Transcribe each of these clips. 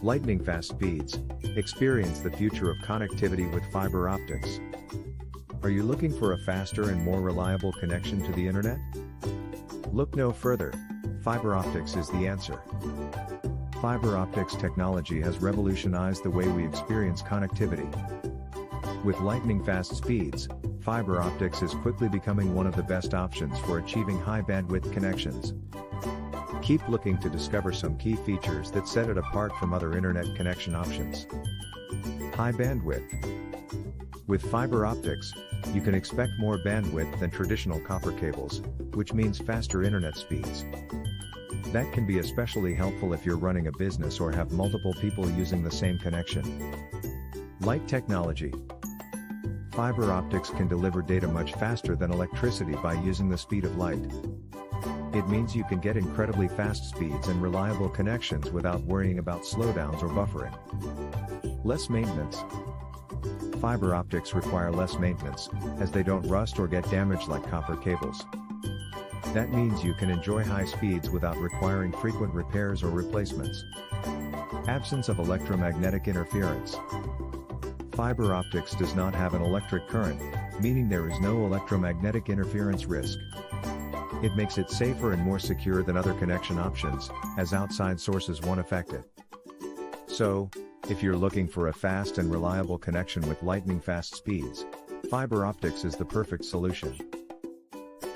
Lightning fast speeds. Experience the future of connectivity with fiber optics. Are you looking for a faster and more reliable connection to the internet? Look no further. Fiber optics is the answer. Fiber optics technology has revolutionized the way we experience connectivity. With lightning fast speeds, fiber optics is quickly becoming one of the best options for achieving high bandwidth connections. Keep looking to discover some key features that set it apart from other internet connection options. High bandwidth. With fiber optics, you can expect more bandwidth than traditional copper cables, which means faster internet speeds. That can be especially helpful if you're running a business or have multiple people using the same connection. Light technology. Fiber optics can deliver data much faster than electricity by using the speed of light. It means you can get incredibly fast speeds and reliable connections without worrying about slowdowns or buffering. Less maintenance. Fiber optics require less maintenance, as they don't rust or get damaged like copper cables. That means you can enjoy high speeds without requiring frequent repairs or replacements. Absence of electromagnetic interference. Fiber optics does not have an electric current, meaning there is no electromagnetic interference risk. It makes it safer and more secure than other connection options, as outside sources won't affect it. So, if you're looking for a fast and reliable connection with lightning fast speeds, fiber optics is the perfect solution.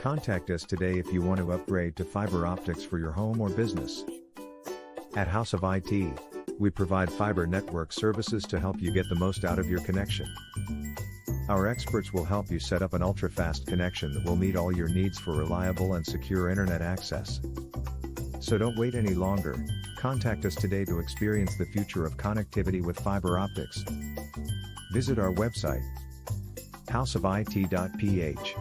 Contact us today if you want to upgrade to fiber optics for your home or business. At House of IT, we provide fiber network services to help you get the most out of your connection. Our experts will help you set up an ultra-fast connection that will meet all your needs for reliable and secure internet access. So don't wait any longer, contact us today to experience the future of connectivity with fiber optics. Visit our website, houseofit.ph.